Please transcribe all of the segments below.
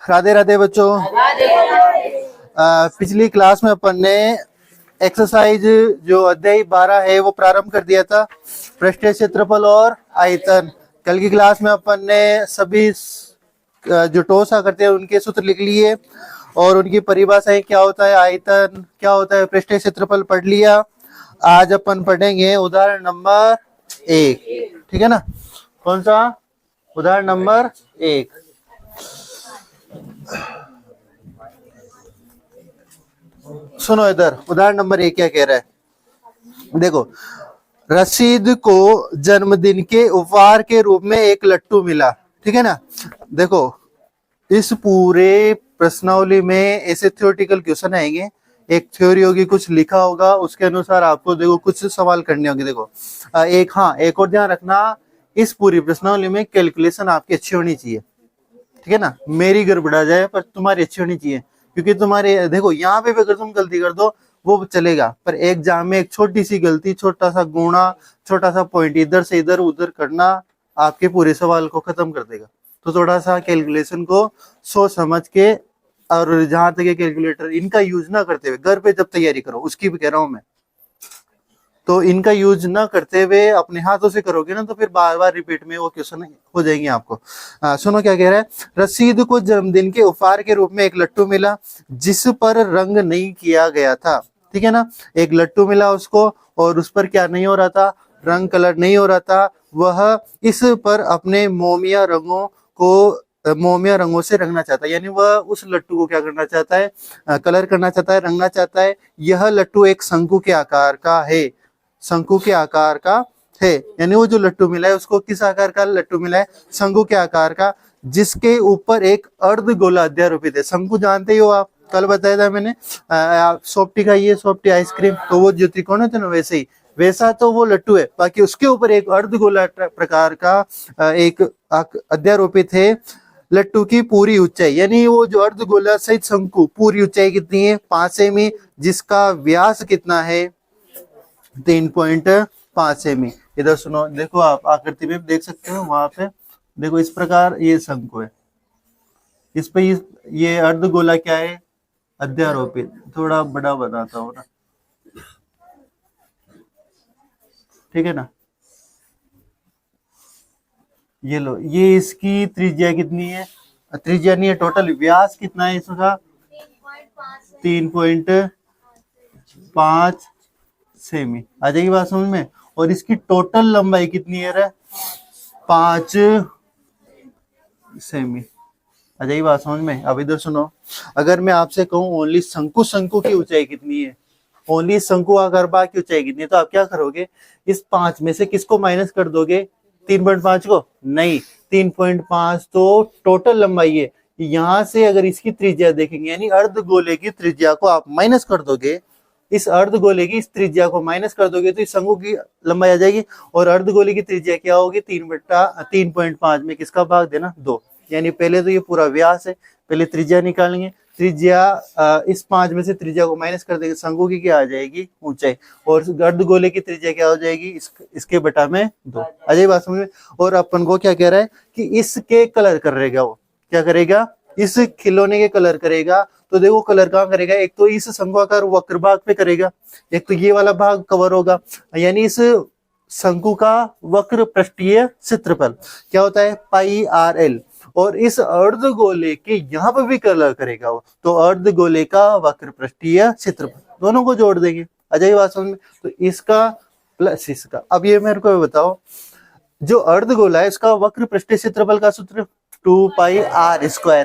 राधे राधे बच्चों। पिछली क्लास में अपन ने एक्सरसाइज जो अध्याय 12 है वो प्रारंभ कर दिया था, पृष्ठीय क्षेत्रफल और आयतन। कल की क्लास में अपन ने सभी जो ठोस आकृति है उनके सूत्र लिख लिए और उनकी परिभाषाएं, क्या होता है आयतन, क्या होता है पृष्ठीय क्षेत्रफल, पढ़ लिया। आज अपन पढ़ेंगे उदाहरण नंबर 1, ठीक है ना। कौन सा उदाहरण नंबर 1? सुनो इधर, उदाहरण नंबर 1 क्या कह रहा है, देखो। रशीद को जन्मदिन के उपहार के रूप में एक लट्टू मिला, ठीक है ना। देखो इस पूरे प्रश्नावली में ऐसे थ्योरेटिकल क्वेश्चन आएंगे, एक थ्योरी होगी, कुछ लिखा होगा, उसके अनुसार आपको देखो कुछ सवाल करने होंगे। देखो एक और ध्यान रखना, इस पूरी प्रश्नावली में कैलकुलेशन आपकी अच्छी होनी चाहिए, ठीक है ना। मेरी गड़बड़ा जाए पर तुम्हारी अच्छी होनी चाहिए, क्योंकि तुम्हारे देखो यहाँ पे भी अगर तुम गलती कर दो वो चलेगा, पर एग्जाम में एक छोटी सी गलती, छोटा सा गुणा, छोटा सा पॉइंट इधर से इधर उधर करना आपके पूरे सवाल को खत्म कर देगा। तो थोड़ा सा कैलकुलेशन को सोच समझ के, और जहां तक कैलकुलेटर इनका यूज ना करते हुए, घर पे जब तैयारी करो उसकी भी कह रहा हूं मैं, तो इनका यूज ना करते हुए अपने हाथों से करोगे ना तो फिर बार बार रिपीट में वो क्वेश्चन हो जाएंगे आपको। सुनो क्या कह रहा है, रशीद को जन्मदिन के उपहार के रूप में एक लट्टू मिला जिस पर रंग नहीं किया गया था, ठीक है ना। एक लट्टू मिला उसको और उस पर क्या नहीं हो रहा था, रंग कलर नहीं हो रहा था। वह इस पर अपने मोमिया रंगों से रंगना चाहता है, यानी वह उस लट्टू को क्या करना चाहता है, कलर करना चाहता है, रंगना चाहता है। यह लट्टू एक शंकु के आकार का है, शंकु के आकार का है, यानी वो जो लट्टू मिला है उसको किस आकार का लट्टू मिला है, शंकु के आकार का, जिसके ऊपर एक अर्ध गोला अध्यारोपित है। शंकु जानते ही हो आप, कल बताया था मैंने, सॉफ्टी खाई है, सॉफ्टी आइसक्रीम, तो वो जो त्रिकोण होते ना वैसे ही, वैसा तो वो लट्टू है, बाकी उसके ऊपर एक अर्ध गोला प्रकार का एक अध्यारोपित है। लट्टू की पूरी ऊंचाई, यानी वो जो अर्ध गोला सहित शंकु पूरी ऊंचाई कितनी है, 5 सेमी, जिसका व्यास कितना है, 3.5 सेमी। इधर सुनो, देखो आप आकृति में देख सकते हो, वहां पे देखो इस प्रकार ये शंकु है, इस पे ये अर्धगोला क्या है, अध्यारोपित। थोड़ा बड़ा बताता हूँ ना, ठीक है ना। ये लो, ये इसकी त्रिज्या कितनी है, त्रिज्या नहीं है, टोटल व्यास कितना है इसका, 3.5 सेमी। आ जाएगी बात समझ में। और इसकी टोटल लंबाई कितनी है, 5 सेमी। आ जाएगी बात समझ में। अब इधर सुनो, अगर मैं आपसे कहूं ओनली शंकु की ऊंचाई कितनी है, ओनली शंकु आकार भाग की ऊंचाई कितनी है, तो आप क्या करोगे, इस 5 में से किसको माइनस कर दोगे, 3.5 को? नहीं, 3.5 तो टोटल लंबाई है। यहां से अगर इसकी त्रिज्या देखेंगे, यानी अर्धगोले की त्रिज्या को आप माइनस कर दोगे, इस अर्धगोले की इस त्रिज्या को माइनस कर दोगे तो इस शंकु की लंबाई आ जाएगी। और अर्धगोले की त्रिज्या क्या होगी, 3/3.5 में किसका भाग देना, 2। यानी पहले तो ये पूरा व्यास है, पहले त्रिज्या निकालेंगे, त्रिज्या इस 5 में से त्रिज्या को माइनस कर देंगे, शंकु की क्या आ जाएगी, ऊंचाई, और अर्धगोले की त्रिज्या क्या हो जाएगी, इसके बटा में 2। आ जाएगी बात समझ में। और अपन को क्या कह रहा है कि इसके कलर करेगा, वो क्या करेगा, इस खिलौने के कलर करेगा। तो देखो कलर कहाँ करेगा, एक तो इस शंकुआकार वक्र भाग पे करेगा, एक तो ये वाला भाग कवर होगा, यानी इस शंकु का वक्र पृष्ठीय क्षेत्रफल क्या होता है, πr_l। और इस अर्धगोले के यहाँ पे भी कलर करेगा वो, तो अर्धगोले का वक्र पृष्ठीय क्षेत्रफल, दोनों को जोड़ देंगे। आ जाएगी बात समझ में। तो इसका प्लस इसका। अब ये मेरे को बताओ, जो अर्धगोला है इसका वक्र पृष्ठीय क्षेत्रफल का सूत्र 2πr²,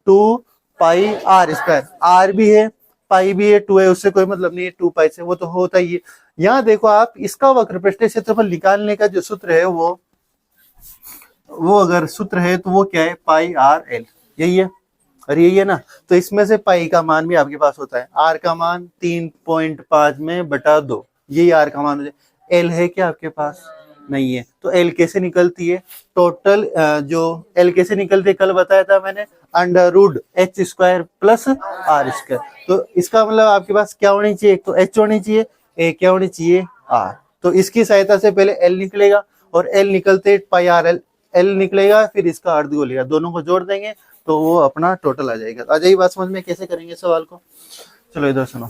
2πr², r भी है, पाई भी है, 2 है, उससे कोई मतलब नहीं है, 2π से, वो तो होता ही है। यहाँ देखो आप, इसका वक्र पृष्ठीय क्षेत्रफल निकालने का जो सूत्र है वो अगर सूत्र है तो वो क्या है, πr_l, यही है, और यही है ना। तो इसमें से पाई का मान भी आपके पास होता है, r का मान 3.5 में बटा 2, यही r का मान हो जाए। l है क्या आपके पास, नहीं है, तो l कैसे निकलती है, टोटल जो l कैसे निकलती है कल बताया था मैंने, √h² + r²। तो इसका मतलब आपके पास क्या होनी चाहिए, एक तो h होनी चाहिए, एक क्या होनी चाहिए, r। तो इसकी सहायता से पहले l निकलेगा, और l निकलते πr_l, l निकलेगा, फिर इसका अर्धगोले का, दोनों को जोड़ देंगे तो वो अपना टोटल आ जाएगा। आ जाइए बात समझ में, कैसे करेंगे सवाल को। चलो इधर सुनो,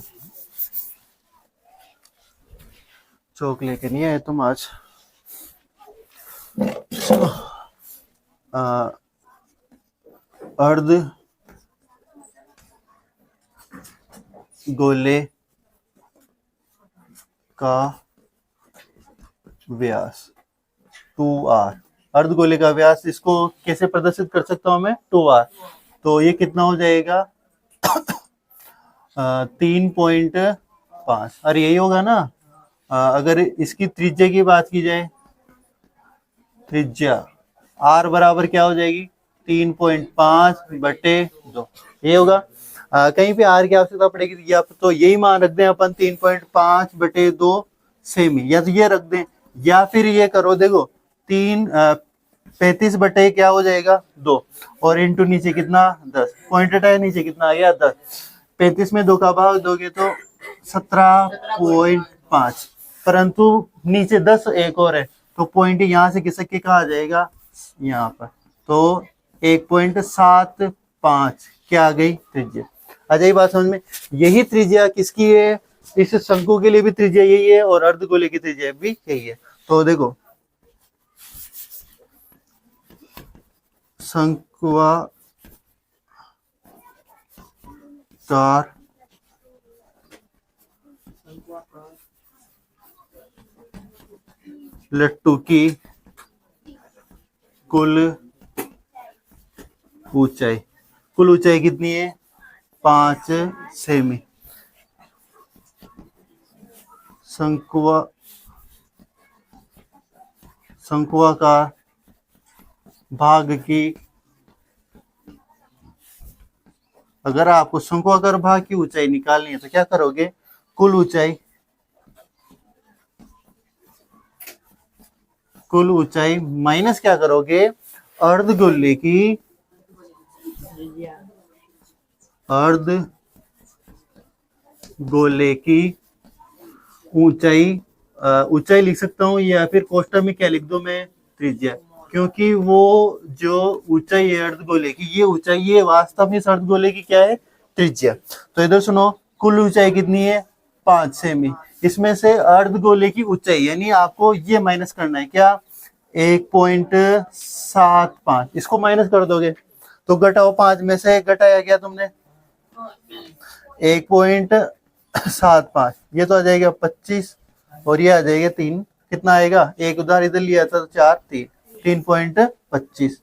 चौक लेके नहीं आए तुम आज। अर्ध गोले का व्यास 2r, अर्धगोले का व्यास, इसको कैसे प्रदर्शित कर सकता हूं मैं, 2r। तो ये कितना हो जाएगा 3.5, अरे यही होगा ना। अगर इसकी त्रिज्या की बात की जाए, त्रिज्या r बराबर क्या हो जाएगी 3.5/2, ये होगा। कहीं पे r की आवश्यकता पड़ेगी या तो यही मान रख दें अपन 3.5/2 सेमी, या तो ये रख दें, या फिर ये करो, देखो 35 बटे क्या हो जाएगा 2, और इंटू नीचे कितना 10, पॉइंट हटाया, नीचे कितना आ गया 10, 35 में 2 का भाग दोगे तो 17.5, परंतु नीचे 10 एक और है, तो पॉइंट यहाँ से खिसक के कहा जाएगा यहाँ पर, तो 1.75 क्या आ गई त्रिज्या। आ जाइए बात समझ में, यही त्रिज्या किसकी है, इस शंकु के लिए भी त्रिज्या यही है और अर्धगोले की त्रिज्या भी यही है। तो देखो शंक्वाकार लट्टू की कुल ऊंचाई कितनी है 5 सेमी। शंक्वाकार भाग की, अगर आपको शंक्वाकार भाग की ऊंचाई निकालनी है तो क्या करोगे, कुल ऊंचाई माइनस क्या करोगे, अर्धगोले की ऊंचाई लिख सकता हूं, या फिर कोष्टक में क्या लिख दो मैं, त्रिज्या, क्योंकि वो जो ऊंचाई है अर्धगोले की, ये ऊंचाई ये वास्तव में इस अर्धगोले की क्या है, त्रिज्या। तो इधर सुनो, कुल ऊंचाई कितनी है 5 सेमी, इसमें से अर्धगोले की ऊंचाई यानी आपको ये माइनस करना है क्या 1.75, इसको माइनस कर दोगे तो घटाओ 5 में से घटाया गया तुमने 1.75, ये तो आ जाएगा 25 और ये आ जाएगा 3, कितना आएगा, एक उधार इधर लिया था तो 4, 3.25।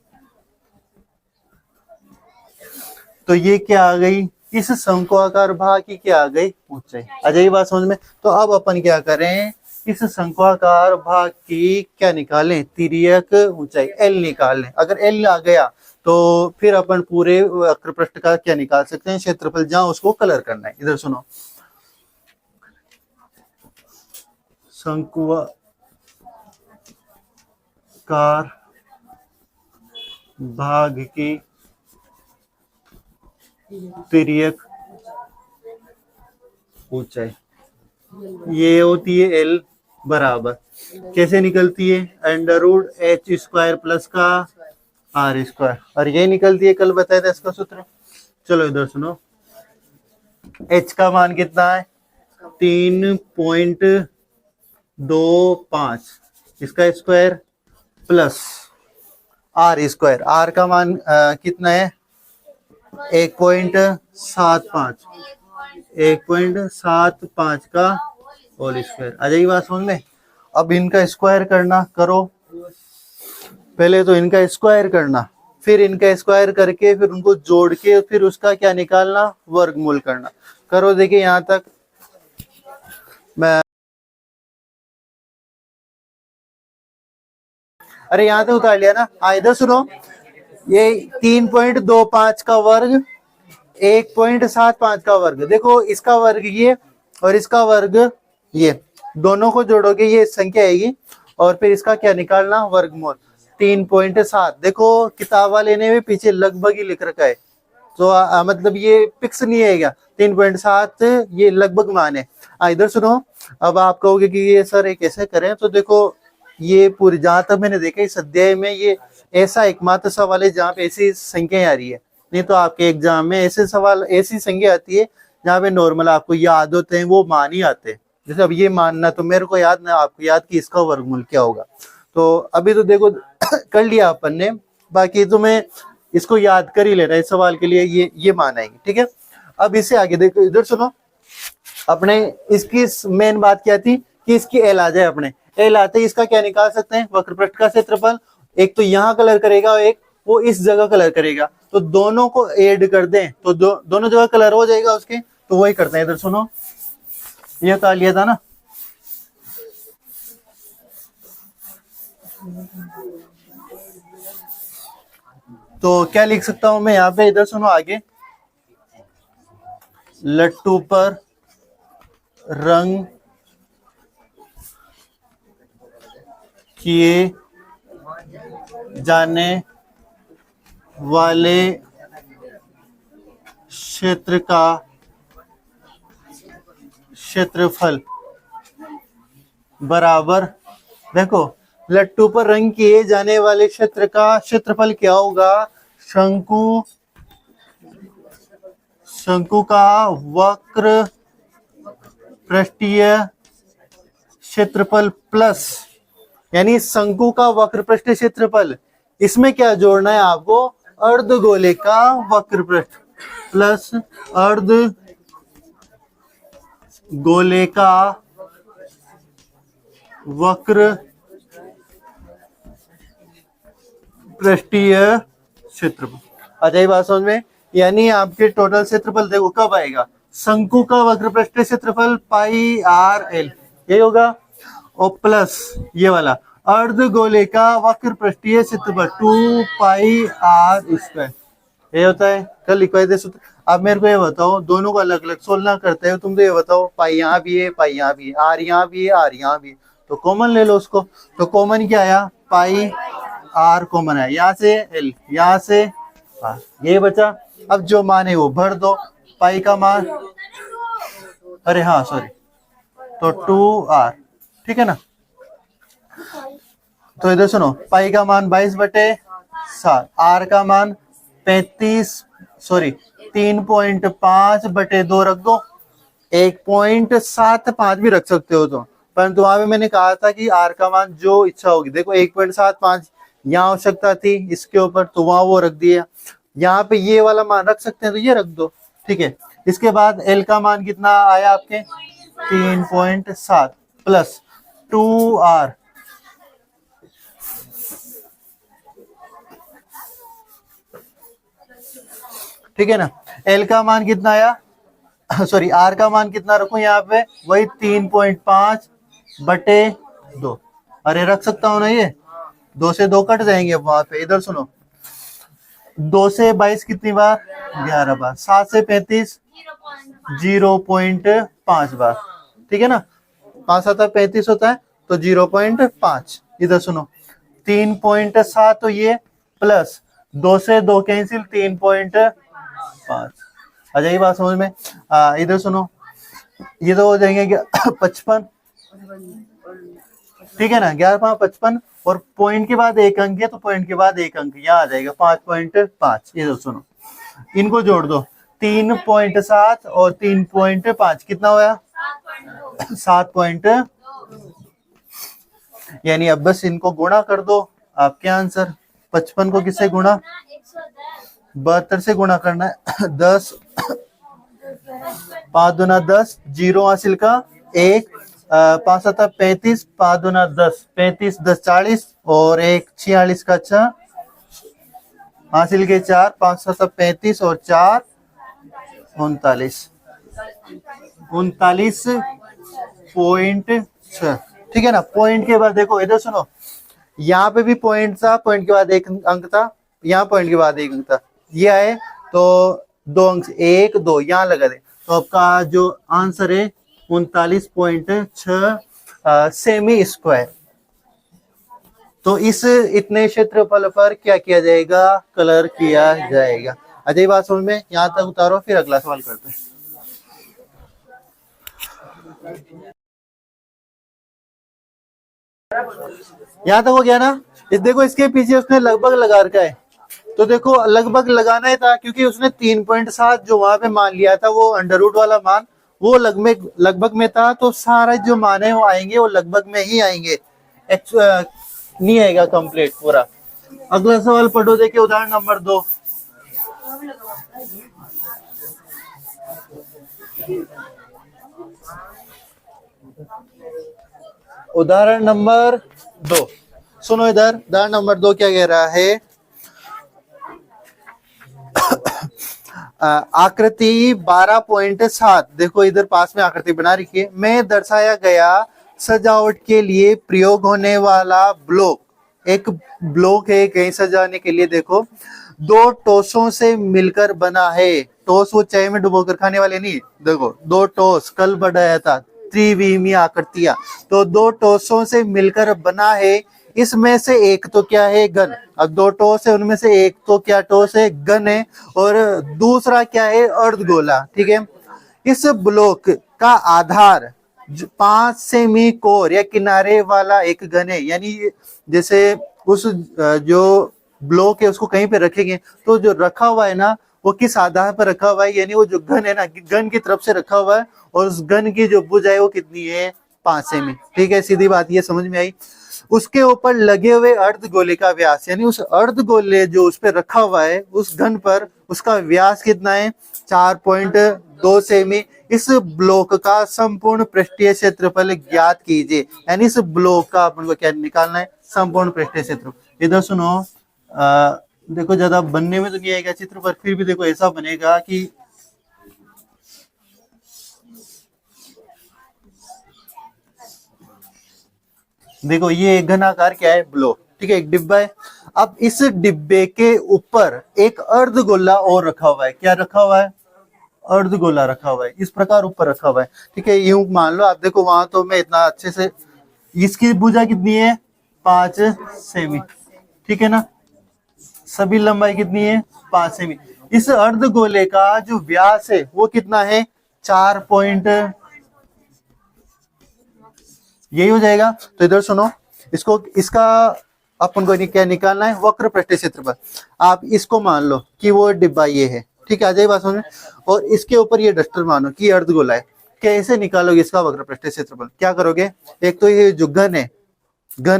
तो ये क्या आ गई, इस शंक्वाकार भाग की क्या आ गई ऊंचाई। आ जाइए बात समझ में। तो अब अपन क्या करें, इस शंक्वाकार भाग की क्या निकालें, तिर्यक ऊंचाई L निकाल लें। अगर L आ गया तो फिर अपन पूरे वक्र पृष्ठ का क्या निकाल सकते हैं, क्षेत्रफल, जहां उसको कलर करना है। इधर सुनो, शंक्वाकार भाग की तिर्यक ऊंचाई ये होती है L बराबर, कैसे निकलती है, √h² प्लस का r², और ये निकलती है, कल बताया था इसका सूत्र। चलो इधर सुनो, h का मान कितना है 3.25, इसका स्क्वायर प्लस r², r का मान कितना है 1.75 का होल स्क्वायर। आ जाइए बात समझ में। अब इनका स्क्वायर करना, करो पहले तो इनका स्क्वायर करना, फिर इनका स्क्वायर करके फिर उनको जोड़ के फिर उसका क्या निकालना, वर्गमूल करना। करो, देखिए यहां तक मैं, अरे यहां तक उतार लिया ना। इधर सुनो, ये 3.25 का वर्ग 1.75 का वर्ग, देखो इसका वर्ग ये और इसका वर्ग ये, दोनों को जोड़ोगे ये संख्या आएगी, और फिर इसका क्या निकालना, वर्गमूल 3.7। देखो किताब वाले ने भी पीछे लगभग ही लिख रखा है, तो मतलब ये फिक्स नहीं है क्या, 3.7 ये लगभग मान है। इधर सुनो, अब आप कहोगे कि ये सर ये कैसे करें, तो देखो ये पूरी, जहां तक मैंने देखा इस अध्याय में ये ऐसा एकमात्र सवाल है जहाँ पे ऐसी संख्याएं आ रही है। नहीं तो आपके एग्जाम में ऐसे सवाल, ऐसी संख्या आती है जहाँ पे नॉर्मल आपको याद होते हैं, वो मान ही आते हैं। जैसे अब ये मानना तो मेरे को याद ना, आपको याद कि इसका वर्गमूल क्या होगा। तो अभी तो देखो कर लिया अपन ने, बाकी तुम्हें इसको याद कर ही लेना है, इस सवाल के लिए ये मान आएंगे, ठीक है। अब इससे आगे देखो, इधर सुनो, अपने इसकी मेन बात क्या थी कि इसकी एल आ जाए। अपने एल आते ही इसका क्या निकाल सकते हैं, वक्रपृष्ठ का क्षेत्रफल। एक तो यहाँ कलर करेगा और एक वो इस जगह कलर करेगा, तो दोनों को ऐड कर दें तो दोनों जगह कलर हो जाएगा उसके, तो वही करते हैं। इधर सुनो, ये कहा लिया था ना, तो क्या लिख सकता हूं मैं यहाँ पे, इधर सुनो आगे, लट्टू पर रंग किए जाने वाले क्षेत्र का क्षेत्रफल बराबर, देखो लट्टू पर रंग किए जाने वाले क्षेत्र का क्षेत्रफल क्या होगा, शंकु का वक्र पृष्ठीय क्षेत्रफल प्लस, यानी शंकु का वक्र पृष्ठीय क्षेत्रफल, इसमें क्या जोड़ना है आपको, अर्धगोले का वक्र पृष्ठ प्लस अर्ध गोले का वक्र पृष्ठीय क्षेत्रफल। आ जाए बात समझ में, यानी आपके टोटल क्षेत्रफल देखो कब आएगा, शंकु का वक्र पृष्ठीय क्षेत्रफल पाई आर एल, यही होगा, और प्लस ये वाला अर्ध गोले का वक्र पृष्ठीय क्षेत्रफल 2 पाई आर स्क्वायर, ये होता है। कल लिखवाए थे सूत्र। अब मेरे को ये बताओ, दोनों को अलग अलग सोल्व ना करते हो तुम, तो ये बताओ पाई यहाँ भी है, पाई यहाँ भी है, आर यहाँ भी है, आर यहाँ भी है, तो कॉमन ले लो उसको। तो कॉमन क्या आया, पाई आर कॉमन है, यहाँ से एल, यहाँ से आर, ये बचा। अब जो मान है वो भर दो, पाई का मान, अरे हाँ सॉरी, तो 2 आर, ठीक है ना। तो इधर सुनो, पाई का मान 22/7, आर का मान 3.5/2 रख दो, 1.75 भी रख सकते हो तो, परंतु वहां पे मैंने कहा था कि आर का मान जो इच्छा होगी, देखो 1.75 यहाँ आवश्यकता थी इसके ऊपर, तो वहां वो रख दिया। यहाँ पे ये वाला मान रख सकते हैं तो ये रख दो, ठीक है। इसके बाद एल का मान कितना आया आपके, 3.7 प्लस 2r, ठीक है ना। एल का मान कितना आया, सॉरी आर का मान कितना रखूं यहाँ पे, वही 3.5/2, अरे रख सकता हूं ना, ये 2 से 2 कट जाएंगे वहां पे। इधर सुनो, 2 से 22 कितनी बार, 11 बार, 7 से 35 0.5 बार, ठीक है ना, 5 7 35 होता है, तो 0.5। इधर सुनो 3.7, तो ये प्लस 2 से 2 कैंसिल, 3.5, आ जाएगी बात समझ में। इधर सुनो, ये तो हो जाएंगे 55, ठीक है ना, 11×5 = 55, और पॉइंट के बाद एक अंक है तो पॉइंट के बाद एक अंक यहाँ आ जाएगा 5.5। ये तो सुनो, इनको जोड़ दो, 3.7 और 3.5 कितना हुआ, 7. यानी अब बस इनको गुणा कर दो, आपके आंसर। 55 को किससे गुणा, 72 से गुणा करना है, 10 5 दूना 10, 0 हासिल का 1, 5 7 35, 5 दूना 10, 35 10 40, और 1 46 का 6 हासिल के 4, 5 7 35 और 4 39.6, ठीक है ना। पॉइंट के बाद देखो, इधर सुनो, यहाँ पे भी पॉइंट था, पॉइंट के बाद एक अंक था, यहाँ पॉइंट के बाद एक अंक था, ये आए तो 2 अंक, 1 2 यहाँ लगा दे, तो आपका जो आंसर है 39.6 सेमी स्क्वायर। तो इस इतने क्षेत्रफल पर क्या किया जाएगा, कलर किया जाएगा। अजय बात समझ में, यहाँ तक उतारो, फिर अगला सवाल करते हैं। यहाँ तक हो गया ना। इस देखो, इसके पीछे उसने लगभग लगा रखा है, तो देखो लगभग लगाना ही था, क्योंकि उसने 3.7 जो वहां पे मान लिया था वो अंडर रूट वाला मान, वो लगभग में था, तो सारा जो मान है वो आएंगे, वो लगभग में ही आएंगे, नहीं आएगा कंप्लीट पूरा। अगला सवाल पढ़ो, देखिए उदाहरण नंबर 2। उदाहरण नंबर 2, सुनो इधर, उदाहरण नंबर 2 क्या कह रहा है। आकृति 12.7, देखो इधर पास में आकृति बना रखी है, में दर्शाया गया सजावट के लिए प्रयोग होने वाला ब्लॉक, एक ब्लॉक है कहीं सजाने के लिए, देखो 2 टोसों से मिलकर बना है। टोस वो चाय में डुबोकर खाने वाले नहीं, देखो 2 टोस कल बढ़ाया था, त्रिविमीय आकृतियां, तो 2 टोसों से मिलकर बना है। इसमें से एक तो क्या है, घन। अब 2 टोस है, उनमें से एक तो क्या टोस है, घन है, और दूसरा क्या है, अर्धगोला। ठीक है, इस ब्लॉक का आधार 5 सेमी कोर या किनारे वाला एक घन है, यानी जैसे उस जो ब्लॉक है उसको कहीं पे रखेंगे, तो जो रखा हुआ है ना वो किस आधार पर रखा हुआ है, यानी वो जो घन है ना, घन की तरफ से रखा हुआ है, और उस घन की जो भुजा है वो कितनी है, 5 सेमी। ठीक है, सीधी बात ये समझ में आई। उसके ऊपर लगे हुए अर्धगोले का व्यास, यानी उस अर्धगोले जो उस पर रखा हुआ है उस घन पर, उसका व्यास कितना है, 4.2 सेमी। इस ब्लॉक का संपूर्ण पृष्ठीय क्षेत्रफल ज्ञात कीजिए, यानी इस ब्लॉक का अपन को क्या निकालना है, संपूर्ण पृष्ठीय क्षेत्रफल। इधर सुनो, देखो ज्यादा बनने में तो नहीं आएगा चित्र, पर फिर भी देखो ऐसा बनेगा कि देखो ये एक घनाकार क्या है, ब्लॉक। ठीक है, एक डिब्बा है। अब इस डिब्बे के ऊपर एक अर्धगोला और रखा हुआ है, क्या रखा हुआ है, अर्धगोला रखा हुआ है, इस प्रकार ऊपर रखा हुआ है। ठीक है, यूं मान लो आप, देखो वहां तो मैं इतना अच्छे से, इसकी भुजा कितनी है, 5 सेमी। ठीक है ना, सभी लंबाई कितनी है, 5 सेमी। इस अर्धगोले का जो व्यास है वो कितना है, 4 पॉइंट, यही हो जाएगा। तो इधर सुनो, इसको, इसका अपन को क्या निकालना है, वक्र पृष्ठीय क्षेत्रफल। आप इसको मान लो कि वो डिब्बा ये है, ठीक है, आ जाए बात समझ में, और इसके ऊपर ये डस्टर मानो कि अर्धगोला है। कैसे निकालोगे इसका वक्र पृष्ठीय क्षेत्रफल, क्या करोगे, एक तो ये जो घन है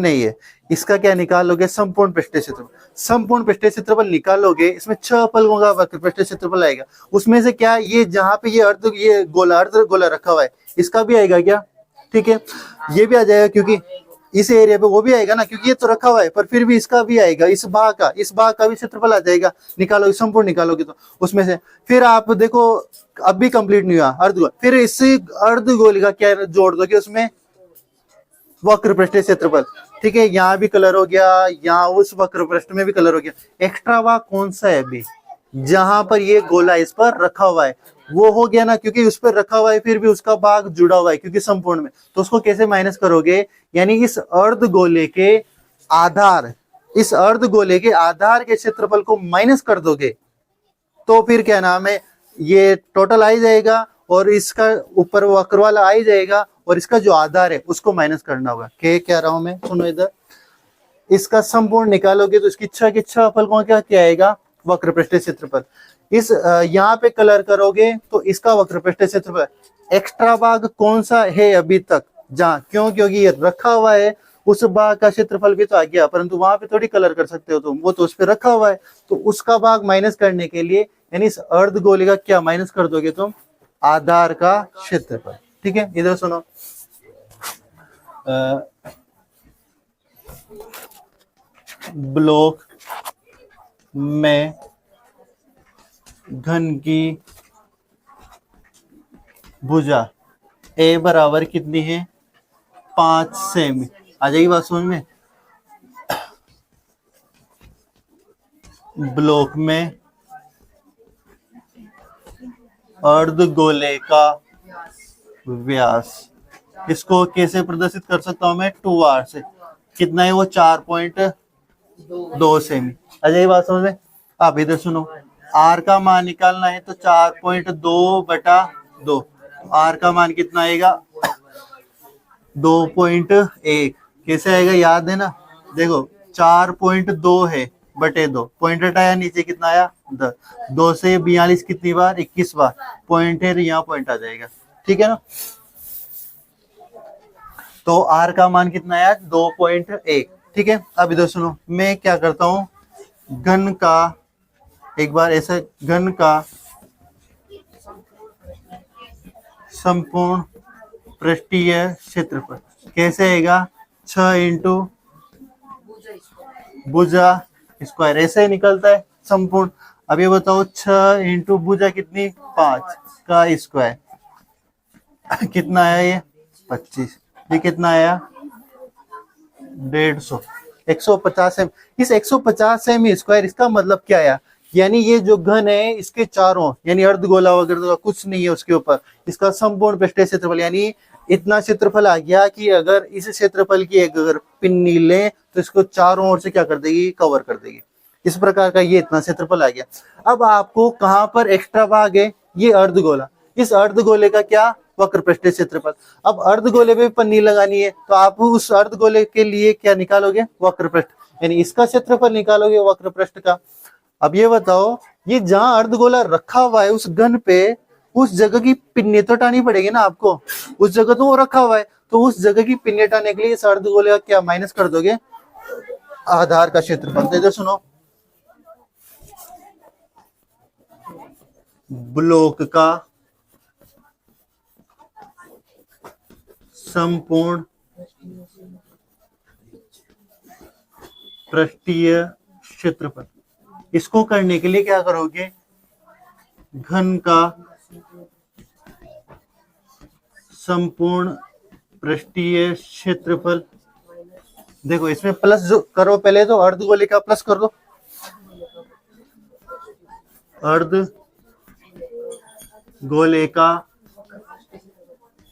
ये, इसका क्या निकालोगे, संपूर्ण पृष्ठीय क्षेत्रफल। संपूर्ण पृष्ठीय क्षेत्रफल निकालोगे, इसमें 6 फलकों का वक्र पृष्ठीय क्षेत्रफल आएगा। उसमें से क्या, ये जहां पे ये अर्धगोला रखा हुआ है, इसका भी आएगा क्या, ठीक है, ये भी आ जाएगा, क्योंकि इस एरिया पे वो भी आएगा ना, क्योंकि ये तो रखा हुआ है, पर फिर भी इसका भी आएगा, इस भाग का भी क्षेत्रफल आ जाएगा। निकालोगे, संपूर्ण निकालोगे तो उसमें से फिर आप देखो, अब भी कंप्लीट नहीं हुआ अर्धगोल, फिर इस अर्धगोल का क्या जोड़ दोगे उसमें, वक्र पृष्ठीय क्षेत्रफल। ठीक है, यहाँ भी कलर हो गया, यहाँ उस वक्र पृष्ठ में भी कलर हो गया। एक्स्ट्रा भाग कौन सा है अभी, जहां पर ये गोला इस पर रखा हुआ है वो हो गया ना, क्योंकि उस पर रखा हुआ है, फिर भी उसका भाग जुड़ा हुआ है क्योंकि संपूर्ण में, तो उसको कैसे माइनस करोगे, यानी इस अर्धगोले के आधार, इस अर्धगोले के आधार के क्षेत्रफल को माइनस कर दोगे, तो फिर क्या नाम है, ये टोटल आ ही जाएगा, और इसका ऊपर वक्र वाला आ ही जाएगा, और इसका जो आधार है उसको माइनस करना होगा। क्या रहा हूं मैं, सुनो इधर, इसका संपूर्ण निकालोगे तो इसकी 6 के 6 फलकों का क्या आएगा, वक्र पृष्ठीय क्षेत्रफल। इस यहाँ पे कलर करोगे तो इसका वक्र पृष्ठीय क्षेत्रफल। एक्स्ट्रा भाग कौन सा है अभी तक, जहाँ, क्योंकि ये रखा हुआ है, उस भाग का क्षेत्रफल भी तो आ गया, परंतु वहां पे थोड़ी कलर कर सकते हो तुम, वो तो उस पर रखा हुआ है, तो उसका भाग माइनस करने के लिए, यानी इस अर्धगोले का क्या माइनस कर दोगे तुम, आधार का क्षेत्रफल। ठीक है, इधर सुनो, ब्लॉक में घन की भुजा ए बराबर कितनी है, 5 सेमी। आ जाएगी बात समझ में। ब्लॉक में अर्धगोले का व्यास, इसको कैसे प्रदर्शित कर सकता हूं मैं, 2r से, कितना है वो, 4.2 सेमी। आ जाएगी बात समझ में। आप इधर सुनो, r का मान निकालना है तो 4.2/2, r का मान कितना आएगा, 2.1। कैसे आएगा, याद है ना, देखो 4.2 है, बटे 2, पॉइंट हटाया, नीचे कितना आया 10, 2 से 42 कितनी बार 21 बार, पॉइंट है यहाँ पॉइंट आ जाएगा, ठीक है ना। तो r का मान कितना आया 2.1, ठीक है। अब इधर सुनो, मैं क्या करता हूँ, घन का एक बार ऐसा, घन का संपूर्ण पृष्ठीय क्षेत्रफल कैसे आएगा, 6 इंटू भुजा स्क्वायर, ऐसे ही निकलता है संपूर्ण। अब ये बताओ 6 इंटू भुजा कितनी 5 का स्क्वायर कितना आया, ये 25, ये कितना आया 150, 150 एम। इस 150 एम स्क्वायर, इसका मतलब क्या आया, यानी ये जो घन है इसके चारों, यानी अर्धगोला वगैरह तो कुछ नहीं है उसके ऊपर, इसका संपूर्ण पृष्ठीय क्षेत्रफल, यानी इतना क्षेत्रफल आ गया कि अगर इस क्षेत्रफल की अगर पिन्नी लें तो इसको चारों ओर से क्या कर देगी, कवर कर देगी। इस प्रकार का ये इतना क्षेत्रफल आ गया। अब आपको कहां पर एक्स्ट्रा भाग है, ये अर्धगोला, इस अर्धगोले का क्या, वक्र पृष्ठीय क्षेत्रफल। अब अर्धगोले पे पन्नी लगानी है तो आप उस अर्धगोले के लिए क्या निकालोगे, वक्र पृष्ठ, यानी इसका क्षेत्रफल निकालोगे वक्र पृष्ठ का। अब ये बताओ, ये जहां अर्धगोला रखा हुआ है उस घन पे, उस जगह की पिन्नी तो हटानी पड़ेगी ना आपको, उस जगह तो वो रखा हुआ है, तो उस जगह की पिन्नी हटाने के लिए इस अर्धगोले का क्या माइनस कर दोगे, आधार का क्षेत्रफल। तो इधर सुनो, ब्लॉक का संपूर्ण पृष्ठीय क्षेत्रफल, इसको करने के लिए क्या करोगे, घन का संपूर्ण पृष्ठीय क्षेत्रफल, देखो इसमें प्लस जो करो, पहले तो अर्धगोले का प्लस कर दो, अर्धगोले का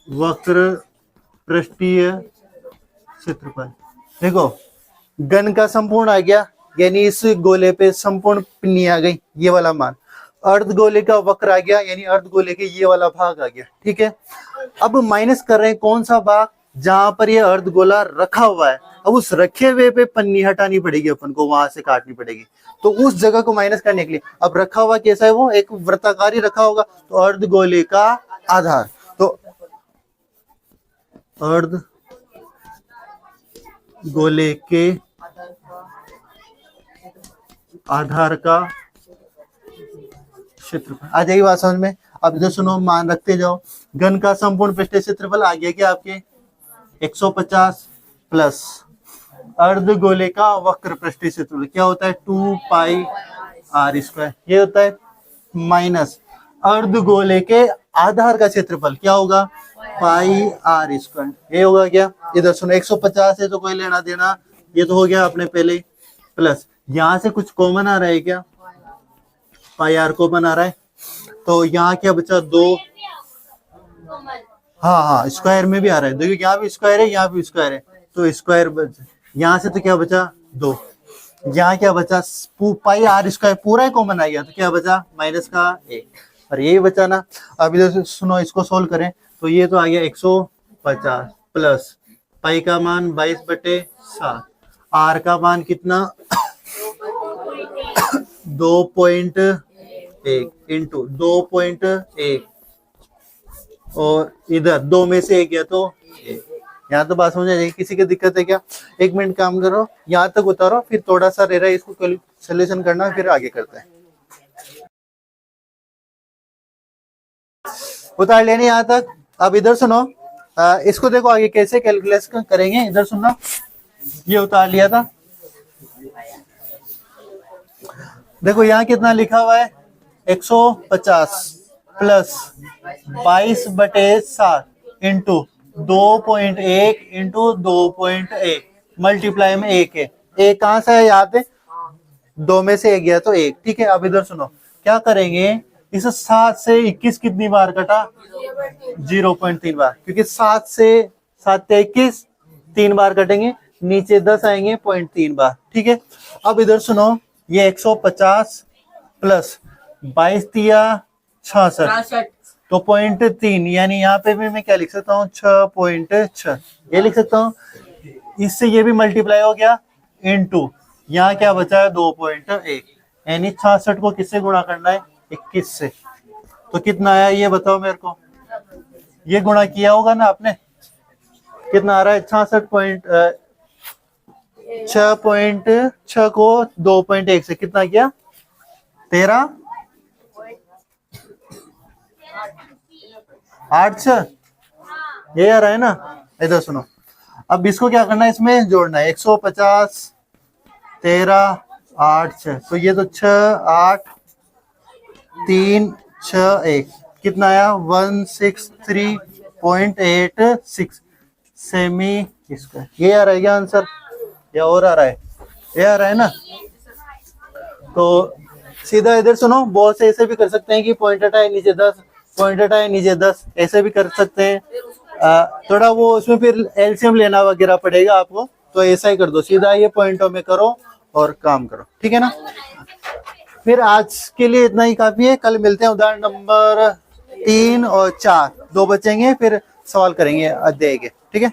वक्र पृष्ठीय क्षेत्रफल। देखो घन का संपूर्ण आ गया, यानी इस गोले पे संपूर्ण पिन्नी आ गई, ये वाला मान। अर्धगोले का वक्र आ गया, यानी अर्धगोले के ये वाला भाग आ गया, ठीक है। अब माइनस कर रहे हैं कौन सा भाग, जहां पर ये अर्धगोला रखा हुआ है। अब उस रखे हुए पे पन्नी हटानी पड़ेगी अपन को, वहां से काटनी पड़ेगी, तो उस जगह को माइनस करने के लिए, अब रखा हुआ कैसा है, वो एक वृत्ताकार ही रखा होगा, तो अर्धगोले का आधार, तो अर्धगोले के आधार का क्षेत्रफल। आ जाएगी बात समझ में। अब इधर सुनो, मान रखते जाओ, घन का संपूर्ण पृष्ठीय क्षेत्रफल आ गया क्या आपके 150 प्लस अर्धगोले का वक्र पृष्ठीय क्षेत्रफल क्या होता है 2 पाई r स्क्वायर, ये होता है माइनस अर्धगोले के आधार का क्षेत्रफल क्या होगा पाई r स्क्वायर, ये होगा क्या। इधर सुनो 150 है तो कोई लेना देना, ये तो हो गया अपने पहले, प्लस यहाँ से कुछ कॉमन आ रहा है क्या, पाई r कॉमन आ रहा है, तो यहाँ क्या बचा 2, हाँ स्क्वायर में भी आ रहा है, देखिए यहाँ भी स्क्वायर है यहाँ भी स्क्वायर है, तो स्क्वायर यहाँ से तो क्या बचा 2, यहाँ क्या बचा पाई r स्क्वायर पूरा ही कॉमन आ गया, तो क्या बचा माइनस का 1, और यही बचा ना। अब इधर सुनो इसको सोल्व करें तो ये तो आ गया 150 प्लस पाई का मान 22/7, r का मान कितना 2.1 इंटू 2.1, और इधर 2 में से 1 गया तो 1। यहाँ तो बात समझ आ जाएगी, किसी की दिक्कत है क्या। 1 मिनट काम करो, यहाँ तक उतारो, फिर थोड़ा सा रह रहा है इसको सोल्यूशन करना, फिर आगे करते हैं। उतार लेने यहाँ तक। अब इधर सुनो, इसको देखो आगे कैसे कैलकुलेशन करेंगे। इधर सुनना, ये उतार लिया था, देखो यहाँ कितना लिखा हुआ है 150 प्लस 22/7 इंटू 2.1 इंटू 2.1 मल्टीप्लाई में 1 है, 1 कहां से है याद है 2 में से 1 गया तो 1, ठीक है। अब इधर सुनो क्या करेंगे, इस 7 से 21 कितनी बार कटा 0.3 बार, क्योंकि 7 से 21 3 बार कटेंगे, नीचे 10 आएंगे 0.3 बार, ठीक है। अब इधर सुनो, ये 150 प्लस 22 तिया 66 तो 0.3, यानी यहाँ पे भी मैं क्या लिख सकता हूँ 6.6, ये लिख सकता हूँ। इससे ये भी मल्टीप्लाई हो गया इंटू यहाँ क्या बचा है 2.1, यानी 66 को किससे गुणा करना है 21 से। तो कितना आया ये बताओ मेरे को, ये गुणा किया होगा ना आपने, कितना आ रहा है 6.6 को 2.1 से कितना किया 13 8 ये आ रहा है ना। इधर सुनो, अब इसको क्या करना है, इसमें जोड़ना है 150 13 8 6, तो ये तो 6 8 3 6 1 कितना आया 163.86 सेमी स्क्वायर। ये आ रहा है क्या आंसर, या और आ रहा है, ये आ रहा है ना। तो सीधा इधर सुनो, बहुत से ऐसे भी कर सकते हैं कि पॉइंट हटाए नीचे 10, पॉइंट हटाए नीचे 10, ऐसे भी कर सकते हैं। थोड़ा वो उसमें फिर एलसीएम लेना वगैरह पड़ेगा आपको, तो ऐसा ही कर दो, सीधा ये पॉइंटों में करो और काम करो, ठीक है ना। फिर आज के लिए इतना ही काफी है, कल मिलते हैं उदाहरण नंबर 3 और 4, 2 बचेंगे, फिर सवाल करेंगे अध्याय के, ठीक है।